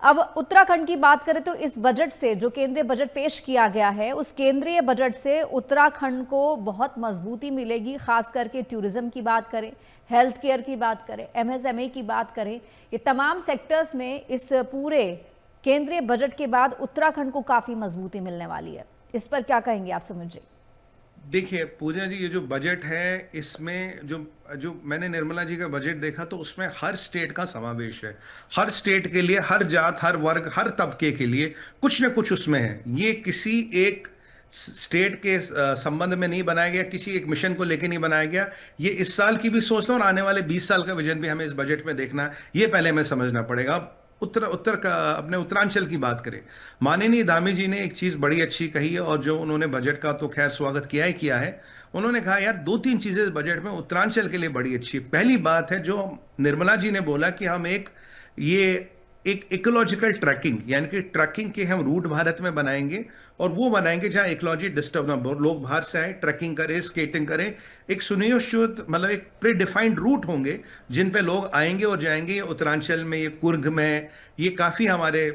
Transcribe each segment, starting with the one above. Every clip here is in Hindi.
अब उत्तराखंड की बात करें तो इस बजट से, जो केंद्रीय बजट पेश किया गया है, उस केंद्रीय बजट से उत्तराखंड को बहुत मजबूती मिलेगी। खास करके टूरिज्म की बात करें, हेल्थ केयर की बात करें, एमएसएमई की बात करें, ये तमाम सेक्टर्स में इस पूरे केंद्रीय बजट के बाद उत्तराखंड को काफी मजबूती मिलने वाली है। इस पर क्या कहेंगे आप समझिए। देखिए पूजा जी, ये जो बजट है इसमें जो जो मैंने निर्मला जी का बजट देखा तो उसमें हर स्टेट का समावेश है। हर स्टेट के लिए, हर जात, हर वर्ग, हर तबके के लिए कुछ न कुछ उसमें है। ये किसी एक स्टेट के संबंध में नहीं बनाया गया, किसी एक मिशन को लेके नहीं बनाया गया। ये इस साल की भी सोच है और आने वाले 20 साल का विजन भी हमें इस बजट में देखना है। ये पहले हमें समझना पड़ेगा। उत्तर उत्तर का अपने उत्तरांचल की बात करें, माननीय दामी जी ने एक चीज बड़ी अच्छी कही है और जो उन्होंने बजट का तो खैर स्वागत किया ही किया है। उन्होंने कहा यार दो तीन चीजें इस बजट में उत्तरांचल के लिए बड़ी अच्छी है। पहली बात है जो निर्मला जी ने बोला कि हम ये एक इकोलॉजिकल ट्रैकिंग, यानी कि ट्रैकिंग के हम रूट भारत में बनाएंगे और वो बनाएंगे जहां इकोलॉजी डिस्टर्ब ना हो, लोग बाहर से आए, ट्रैकिंग करें, स्केटिंग करें। एक सुनियोजित मतलब एक प्री डिफाइंड रूट होंगे जिन पे लोग आएंगे और जाएंगे। ये उत्तरांचल में, ये कुर्ग में, ये काफी हमारे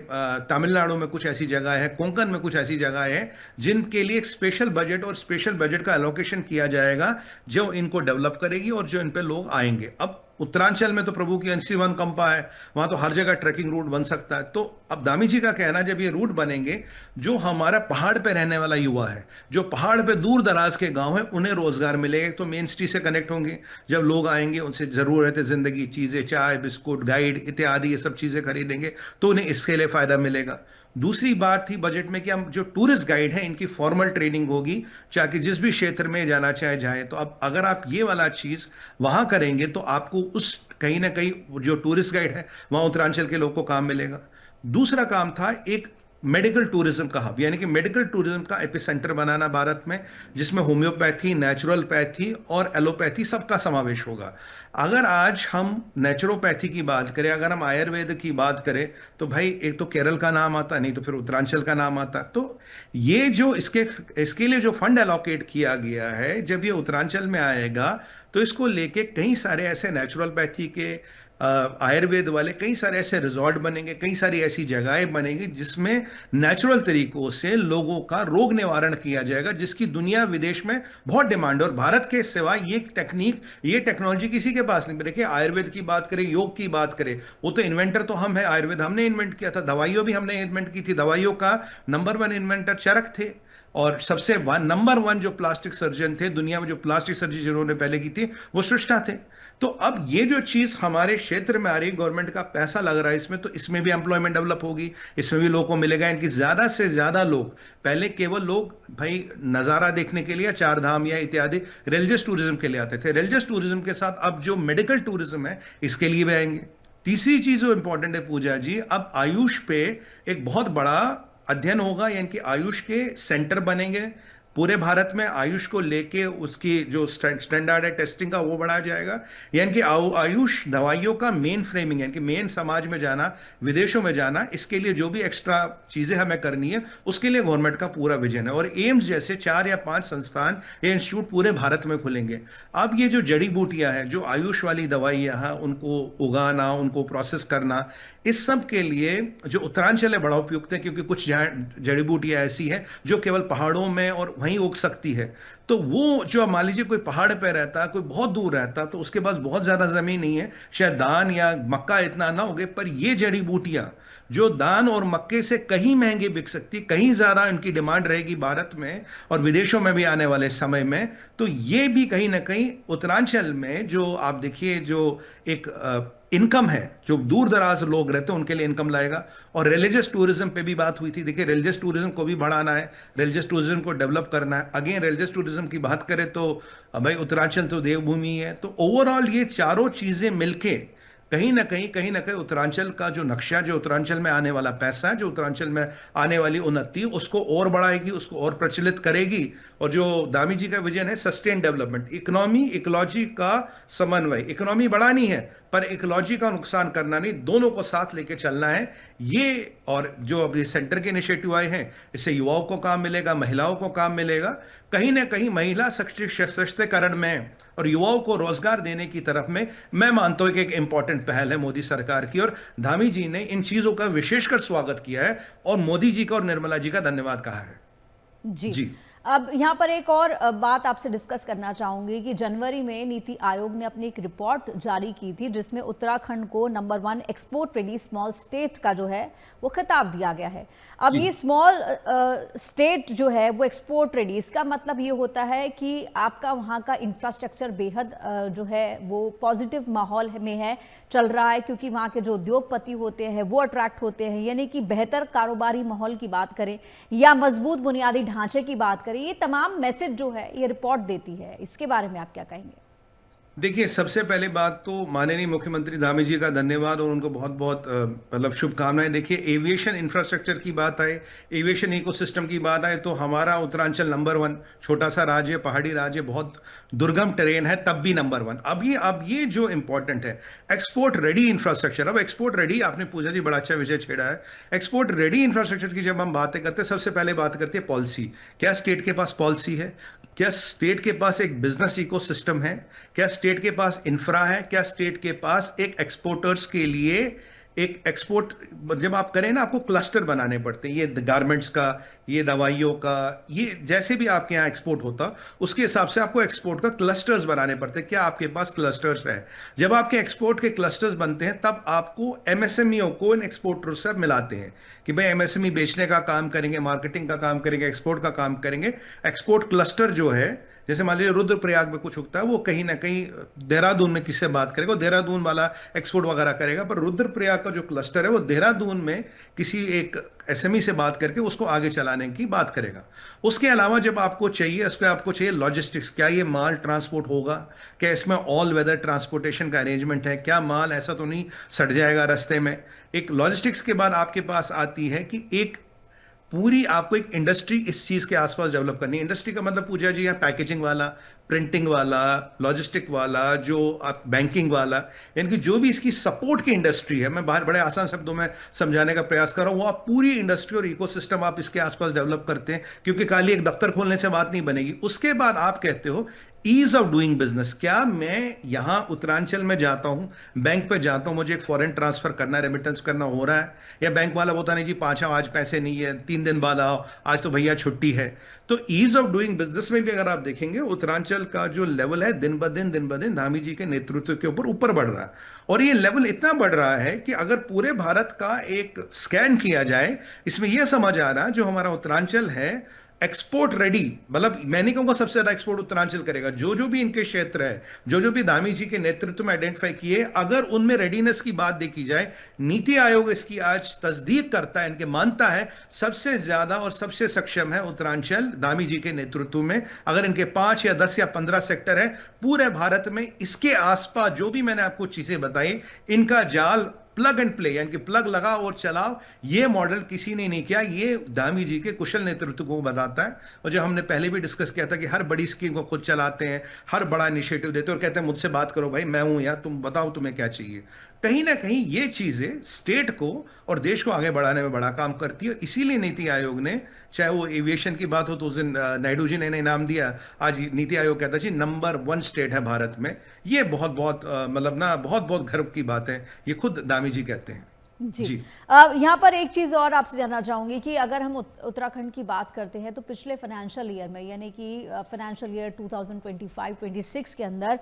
तमिलनाडु में कुछ ऐसी जगह है, कोंकण में कुछ ऐसी जगह है जिनके लिए एक स्पेशल बजट और स्पेशल बजट का एलोकेशन किया जाएगा जो इनको डेवलप करेगी और जो इन पे लोग आएंगे। अब उत्तरांचल में तो प्रभु की अंशी वन कंपा है, वहां तो हर जगह ट्रैकिंग रूट बन सकता है। तो अब दामी जी का कहना, जब ये रूट बनेंगे, जो हमारा पहाड़ पे रहने वाला युवा है, जो पहाड़ पे दूर दराज के गांव है, उन्हें रोजगार मिलेगा। तो मेन सिटी से कनेक्ट होंगे, जब लोग आएंगे उनसे जरूरत है जिंदगी चीजें, चाय बिस्कुट गाइड इत्यादि ये सब चीजें खरीदेंगे तो उन्हें इसके लिए फायदा मिलेगा। दूसरी बात थी बजट में कि हम जो टूरिस्ट गाइड हैं इनकी फॉर्मल ट्रेनिंग होगी, चाहे जिस भी क्षेत्र में जाना चाहे जाए। तो अब अगर आप ये वाला चीज वहां करेंगे तो आपको उस कहीं ना कहीं जो टूरिस्ट गाइड है वहां उत्तरांचल के लोग को काम मिलेगा। दूसरा काम था एक मेडिकल टूरिज्म का हब, यानी कि मेडिकल टूरिज्म का एपिसेंटर बनाना भारत में, जिसमें होम्योपैथी, नेचुरलपैथी और एलोपैथी सबका समावेश होगा। अगर आज हम नेचुरोपैथी की बात करें, अगर हम आयुर्वेद की बात करें, तो भाई एक तो केरल का नाम आता, नहीं तो फिर उत्तरांचल का नाम आता। तो ये जो इसके लिए जो फंड एलोकेट किया गया है, जब ये उत्तरांचल में आएगा तो इसको लेके कई सारे ऐसे नेचुरलपैथी के, आयुर्वेद वाले कई सारे ऐसे रिजॉर्ट बनेंगे, कई सारी ऐसी जगहें बनेंगी जिसमें नेचुरल तरीकों से लोगों का रोग निवारण किया जाएगा, जिसकी दुनिया विदेश में बहुत डिमांड है। और भारत के सिवा ये टेक्निक, ये टेक्नोलॉजी किसी के पास नहीं। देखिए आयुर्वेद की बात करें, योग की बात करें, वो तो इन्वेंटर तो हम है, आयुर्वेद हमने इन्वेंट किया था, दवाइयों भी हमने इन्वेंट की थी। दवाइयों का नंबर 1 इन्वेंटर चरक थे और सबसे नंबर 1 जो प्लास्टिक सर्जन थे दुनिया में, जो प्लास्टिक सर्जरी जिन्होंने पहले की थी, वो सृष्टा थे। तो अब ये जो चीज हमारे क्षेत्र में आ रही, गवर्नमेंट का पैसा लग रहा है इसमें, तो इसमें भी एम्प्लॉयमेंट डेवलप होगी, इसमें भी लोगों को मिलेगा। इनकी ज्यादा से ज्यादा लोग, पहले केवल लोग भाई नजारा देखने के लिए, चार धाम या इत्यादि रिलीजियस टूरिज्म के लिए आते थे, रिलीजियस टूरिज्म के साथ अब जो मेडिकल टूरिज्म है इसके लिए भी आएंगे। तीसरी चीज जो इंपॉर्टेंट है पूजा जी, अब आयुष पे एक बहुत बड़ा अध्ययन होगा, यानी कि आयुष के सेंटर बनेंगे पूरे भारत में। आयुष को लेके उसकी जो स्टैंडर्ड है टेस्टिंग का वो बढ़ाया जाएगा, यानी कि आयुष दवाइयों का मेन फ्रेमिंग, यानी कि मेन समाज में जाना, विदेशों में जाना, इसके लिए जो भी एक्स्ट्रा चीजें हमें करनी है उसके लिए गवर्नमेंट का पूरा विजन है। और एम्स जैसे 4 या 5 संस्थान या इंस्टीट्यूट पूरे भारत में खुलेंगे। अब ये जो जड़ी बूटियां हैं, जो आयुष वाली दवाइयां हैं, उनको उगाना, उनको प्रोसेस करना, इस सब के लिए जो उत्तरांचल है बड़ा उपयुक्त है, क्योंकि कुछ जड़ी बूटियां ऐसी हैं जो केवल पहाड़ों में और वहीं उग सकती है। तो वो जो मान लीजिए कोई पहाड़ पे रहता है, कोई बहुत दूर रहता है, तो उसके पास बहुत ज्यादा जमीन नहीं है, शायद धान या मक्का इतना ना उगे, पर ये जड़ी बूटियां जो दान और मक्के से कहीं महंगी बिक सकती, कहीं ज्यादा इनकी डिमांड रहेगी भारत में और विदेशों में भी आने वाले समय में, तो ये भी कहीं ना कहीं उत्तरांचल में जो आप देखिए जो एक इनकम है, जो दूर दराज लोग रहते हैं उनके लिए इनकम लाएगा। और रिलीजियस टूरिज्म पे भी बात हुई थी। देखिए रिलीजियस टूरिज्म को भी बढ़ाना है, रिलीजियस टूरिज्म को डेवलप करना है। अगेन रिलीजियस टूरिज्म की बात करें तो भाई उत्तरांचल तो देवभूमि है। तो ओवरऑल ये चारों चीजें मिलके कहीं ना कहीं उत्तरांचल का जो नक्शा, जो उत्तरांचल में आने वाला पैसा, जो उत्तरांचल में आने वाली उन्नति, उसको और बढ़ाएगी, उसको और प्रचलित करेगी। और जो दामी जी का विजन है सस्टेन डेवलपमेंट, इकोनॉमी इकोलॉजी का समन्वय, इकोनॉमी बढ़ानी है पर इकोलॉजी का नुकसान करना नहीं, दोनों को साथ लेके चलना है। ये और जो अभी सेंटर के इनिशिएटिव आए हैं, इससे युवाओं को काम मिलेगा, महिलाओं को काम मिलेगा। कहीं ना कहीं महिला सशक्तिकरण में और युवाओं को रोजगार देने की तरफ में मैं मानता हूं कि एक इंपॉर्टेंट पहल है मोदी सरकार की, और धामी जी ने इन चीजों का विशेषकर स्वागत किया है और मोदी जी का और निर्मला जी का धन्यवाद कहा है। जी। जी अब यहाँ पर एक और बात आपसे डिस्कस करना चाहूंगी कि जनवरी में नीति आयोग ने अपनी एक रिपोर्ट जारी की थी जिसमें उत्तराखंड को number 1 export ready small state का जो है वो खिताब दिया गया है। अब जी ये स्मॉल स्टेट जो है वो एक्सपोर्ट रेडी, इसका मतलब ये होता है कि आपका वहाँ का इंफ्रास्ट्रक्चर बेहद जो है वो पॉजिटिव माहौल में है, चल रहा है, क्योंकि वहाँ के जो उद्योगपति होते हैं वो अट्रैक्ट होते हैं। यानी कि बेहतर कारोबारी माहौल की बात करें या मजबूत बुनियादी ढांचे की बात करें, ये तमाम मैसेज जो है ये रिपोर्ट देती है। इसके बारे में आप क्या कहेंगे? देखिए, सबसे पहले बात तो माननीय मुख्यमंत्री धामी जी का धन्यवाद और उनको बहुत बहुत मतलब शुभकामनाएं। देखिए, एविएशन इंफ्रास्ट्रक्चर की बात आए, एविएशन इकोसिस्टम की बात आए, तो हमारा उत्तरांचल नंबर 1, छोटा सा राज्य, पहाड़ी राज्य, बहुत दुर्गम टेरेन है, तब भी नंबर 1। अब ये जो इंपॉर्टेंट है एक्सपोर्ट रेडी इंफ्रास्ट्रक्चर। अब एक्सपोर्ट रेडी, आपने पूजा जी बड़ा अच्छा विषय छेड़ा है। एक्सपोर्ट रेडी इंफ्रास्ट्रक्चर की जब हम बातें करते हैं, सबसे पहले बात करते हैं पॉलिसी। क्या स्टेट के पास पॉलिसी है? क्या स्टेट के पास एक बिजनेस इकोसिस्टम है? क्या स्टेट के पास इंफ्रा है? क्या स्टेट के पास एक एक्सपोर्टर्स के लिए एक एक्सपोर्ट, जब आप करें ना, आपको क्लस्टर बनाने पड़ते हैं, ये गारमेंट्स का, ये दवाइयों का, ये जैसे भी आपके यहाँ एक्सपोर्ट होता उसके हिसाब से आपको एक्सपोर्ट का क्लस्टर्स बनाने पड़ते हैं। क्या आपके पास क्लस्टर्स है? जब आपके एक्सपोर्ट के क्लस्टर्स बनते हैं तब आपको एमएसएमईओ को इन एक्सपोर्टर से मिलाते हैं कि भाई एमएसएमई बेचने का काम करेंगे, मार्केटिंग का काम करेंगे, एक्सपोर्ट का काम करेंगे। एक्सपोर्ट क्लस्टर जो है, जैसे मान लीजिए रुद्रप्रयाग में कुछ उगता है, वो कहीं ना कहीं देहरादून में किससे बात करेगा, देहरादून वाला एक्सपोर्ट वगैरह करेगा, पर रुद्रप्रयाग का जो क्लस्टर है वो देहरादून में किसी एक एसएमई से बात करके उसको आगे चलाने की बात करेगा। उसके अलावा जब आपको चाहिए, उसको आपको चाहिए लॉजिस्टिक्स। क्या ये माल ट्रांसपोर्ट होगा? क्या इसमें ऑल वेदर ट्रांसपोर्टेशन का अरेंजमेंट है? क्या माल ऐसा तो नहीं सड़ जाएगा रास्ते में? एक लॉजिस्टिक्स के बाद आपके पास आती है कि एक पूरी आपको एक इंडस्ट्री इस चीज के आसपास डेवलप करनी है। इंडस्ट्री का मतलब पूजा जी यहाँ पैकेजिंग वाला, प्रिंटिंग वाला, लॉजिस्टिक वाला, जो आप बैंकिंग वाला, यानी कि जो भी इसकी सपोर्ट की इंडस्ट्री है, मैं बाहर बड़े आसान शब्दों में समझाने का प्रयास कर रहा हूँ, वो आप पूरी इंडस्ट्री और इकोसिस्टम आप इसके आसपास डेवलप करते हैं, क्योंकि खाली एक दफ्तर खोलने से बात नहीं बनेगी। उसके बाद आप कहते हो ईज ऑफ डूइंग बिजनेस। क्या मैं यहां उत्तरांचल में जाता हूं, बैंक पे जाता हूं, मुझे एक फॉरेन ट्रांसफर करना है, रेमिटेंस करना हो रहा है, या बैंक वाला बोलता नहीं जी 5 आओ, आज पैसे नहीं है, 3 दिन बाद आओ, आज तो भैया छुट्टी है। तो ईज ऑफ डूइंग बिजनेस में भी अगर आप देखेंगे, उत्तरांचल का जो लेवल है दिन ब दिन धामी जी के नेतृत्व के ऊपर बढ़ रहा है। और ये लेवल इतना बढ़ रहा है कि अगर पूरे भारत का एक स्कैन किया जाए, इसमें यह समझ आ रहा है जो हमारा उत्तरांचल है एक्सपोर्ट रेडी, मतलब मैं नहीं कहूंगा सबसे ज्यादा एक्सपोर्ट उत्तरांचल करेगा। जो जो भी इनके क्षेत्र है, जो जो भी धामी जी के नेतृत्व में आइडेंटिफाई किए, अगर उनमें रेडीनेस की बात देखी जाए, नीति आयोग इसकी आज तस्दीक करता है, इनके मानता है सबसे ज्यादा और सबसे सक्षम है उत्तरांचल धामी जी के नेतृत्व में। अगर इनके 5 या 10 या 15 सेक्टर है पूरे भारत में, इसके आसपास जो भी मैंने आपको चीजें बताई, इनका जाल प्लग एंड प्ले, यानी कि प्लग लगाओ और चलाओ, ये मॉडल किसी ने नहीं किया। ये धामी जी के कुशल नेतृत्व को बताता है। और जो हमने पहले भी डिस्कस किया था कि हर बड़ी स्कीम को खुद चलाते हैं, हर बड़ा इनिशिएटिव देते हैं और कहते हैं मुझसे बात करो भाई, मैं हूं यहाँ, तुम बताओ तुम्हें क्या चाहिए। कहीं ना कहीं ये चीजें स्टेट को और देश को आगे बढ़ाने में बड़ा काम करती है। इसीलिए नीति आयोग ने, चाहे वो एविएशन की बात हो तो उस दिन नायडू जी ने इनाम दिया, आज नीति आयोग कहता जी नंबर 1 स्टेट है भारत में। ये बहुत बहुत मतलब ना बहुत बहुत गर्व की बात है, ये खुद दामी जी कहते हैं। जी। यहाँ पर एक चीज़ और आपसे जानना चाहूँगी कि अगर हम उत्तराखंड की बात करते हैं तो पिछले फाइनेंशियल ईयर में, यानी कि फाइनेंशियल ईयर 2025-26 के अंदर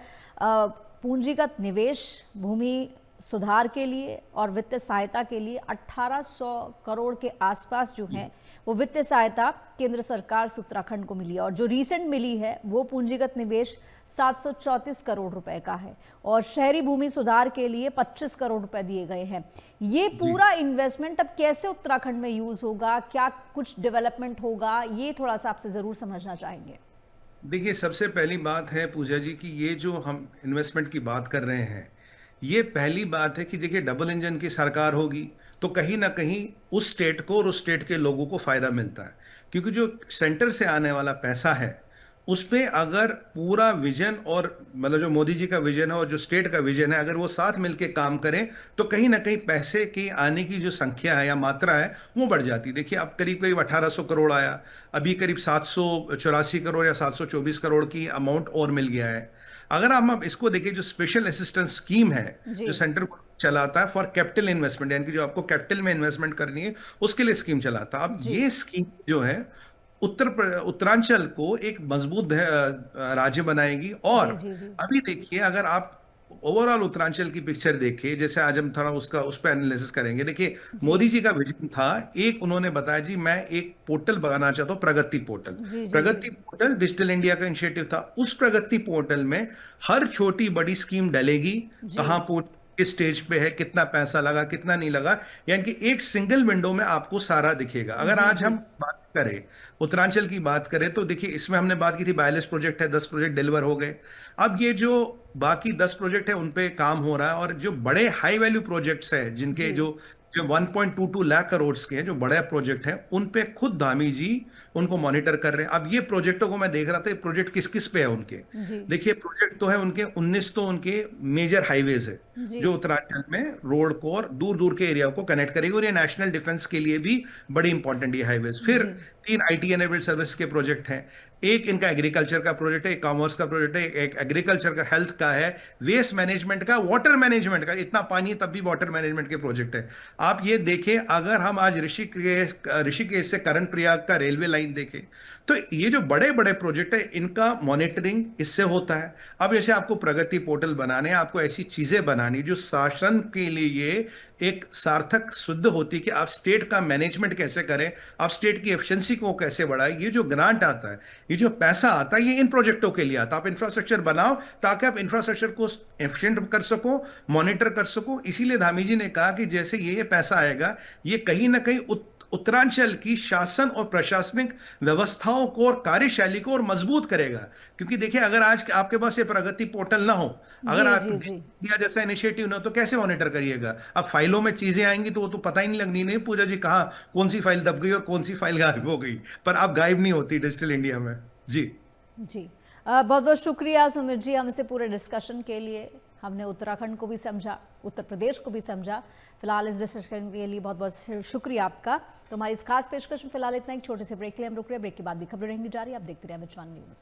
पूंजीगत निवेश, भूमि सुधार के लिए और वित्तीय सहायता के लिए 1800 करोड़ के आसपास जो है वो वित्तीय सहायता केंद्र सरकार से उत्तराखंड को मिली है। और जो रीसेंट मिली है वो पूंजीगत निवेश 734 करोड़ रुपए का है और शहरी भूमि सुधार के लिए 25 करोड़ रुपए दिए गए हैं। ये पूरा इन्वेस्टमेंट अब कैसे उत्तराखंड में यूज होगा, क्या कुछ डेवलपमेंट होगा, ये थोड़ा सा आपसे जरूर समझना चाहेंगे। देखिए, सबसे पहली बात है पूजा जी कि ये जो हम इन्वेस्टमेंट की बात कर रहे हैं, ये पहली बात है कि देखिए डबल इंजन की सरकार होगी तो कहीं ना कहीं उस स्टेट को और उस स्टेट के लोगों को फायदा मिलता है, क्योंकि जो सेंटर से आने वाला पैसा है उस पे अगर पूरा विजन और मतलब जो मोदी जी का विजन है और जो स्टेट का विजन है, अगर वो साथ मिलके काम करें तो कहीं ना कहीं पैसे की आने की जो संख्या है या मात्रा है वो बढ़ जाती। देखिए अब करीब करीब 1800 करोड़ आया, अभी करीब 784 करोड़ या 724 करोड़ की अमाउंट और मिल गया है। अगर हम अब इसको देखिए, जो स्पेशल असिस्टेंस स्कीम है जी जो सेंटर चलाता है फॉर कैपिटल इन्वेस्टमेंट, यानी कि जो आपको कैपिटल में इन्वेस्टमेंट करनी है उसके लिए स्कीम चलाता है। अब जी ये स्कीम जो है उत्तरांचल को एक मजबूत राज्य बनाएगी। और जी जी जी अभी देखिए, अगर आप ओवरऑल उत्तरांचल की पिक्चर देखिए, जैसे आज हम थोड़ा उसका उस पर एनालिसिस करेंगे। देखिए जी मोदी जी का विजन था, एक उन्होंने बताया जी मैं एक पोर्टल बनाना चाहता हूँ, प्रगति पोर्टल। जी जी जी प्रगति पोर्टल डिजिटल इंडिया का इनिशिएटिव था। उस प्रगति पोर्टल में हर छोटी बड़ी स्कीम डलेगी, जी कहाँ किस स्टेज पे है, कितना पैसा लगा, कितना नहीं लगा, यानी कि एक सिंगल विंडो में आपको सारा दिखेगा। अगर जी आज जी हम बात करें, उत्तरांचल की बात करें, तो देखिए इसमें हमने बात की थी 42 प्रोजेक्ट है, 10 प्रोजेक्ट डिलीवर हो गए। अब ये जो बाकी 10 प्रोजेक्ट है उन पे काम हो रहा है, और जो बड़े हाई वैल्यू प्रोजेक्ट्स हैं जिनके जी जो जो 1.22 लाख करोड़ के हैं, जो बड़े प्रोजेक्ट हैं, उन पे खुद धामी जी उनको मॉनिटर कर रहे हैं। अब ये प्रोजेक्टों को मैं देख रहा था, ये प्रोजेक्ट किस किस पे है उनके। जी देखिए प्रोजेक्ट तो है उनके 19, तो उनके मेजर हाईवेज है जी जो उत्तराखंड में रोड को और दूर दूर के एरिया को कनेक्ट करेगी, और ये नेशनल डिफेंस के लिए भी बड़ी इंपॉर्टेंट ये हाईवेज। फिर जी 3 आईटी एनेबल्ड सर्विस के प्रोजेक्ट हैं, एक इनका एग्रीकल्चर का प्रोजेक्ट है, एक कॉमर्स का प्रोजेक्ट है, एक एग्रीकल्चर का, हेल्थ का है, वेस्ट मैनेजमेंट का, वाटर मैनेजमेंट का, इतना पानी है तब भी वाटर मैनेजमेंट के प्रोजेक्ट है। आप ये देखें, अगर हम आज ऋषिकेश से करण प्रयाग का रेलवे लाइन देखें, तो ये जो बड़े बड़े प्रोजेक्ट है इनका मॉनिटरिंग इससे होता है। अब जैसे आपको प्रगति पोर्टल बनाने, आपको ऐसी चीजें बनानी जो शासन के लिए एक सार्थक सिद्ध होती कि आप स्टेट का मैनेजमेंट कैसे करें, आप स्टेट की एफिशिएंसी को कैसे बढ़ाएं। ये जो ग्रांट आता है, ये जो पैसा आता है, ये इन प्रोजेक्टों के लिए आता है। आप इंफ्रास्ट्रक्चर बनाओ ताकि आप इंफ्रास्ट्रक्चर को एफिशिएंट कर सको, मॉनिटर कर सको। इसीलिए धामी जी ने कहा कि जैसे ये पैसा आएगा, ये कहीं ना कहीं उत्तरांचल की शासन और प्रशासनिक व्यवस्थाओं को और कार्यशैली को और मजबूत करेगा। क्योंकि देखिए, अगर आज आपके पास ये प्रगति पोर्टल ना हो, अगर जी आप जी जी इंडिया जैसा इनिशिएटिव ना हो, तो कैसे मॉनिटर करिएगा। अब फाइलों में चीजें आएंगी तो वो तो पता ही नहीं लगनी, नहीं पूजा जी कहाँ कौन सी फाइल दब गई और कौन सी फाइल गायब हो गई, पर आप गायब नहीं होती डिजिटल इंडिया में। जी जी बहुत बहुत शुक्रिया सुमित जी, हमसे पूरे डिस्कशन के लिए। हमने उत्तराखंड को भी समझा, उत्तर प्रदेश को भी समझा। फिलहाल इस डिस्कशन के लिए बहुत बहुत शुक्रिया आपका। तो हमारी इस खास पेशकश में फिलहाल इतना, एक छोटे से ब्रेक के लिए हम रुक रहे हैं। ब्रेक के बाद भी खबरें रहेंगी जारी, आप देखते रहिए एमएच1 न्यूज़।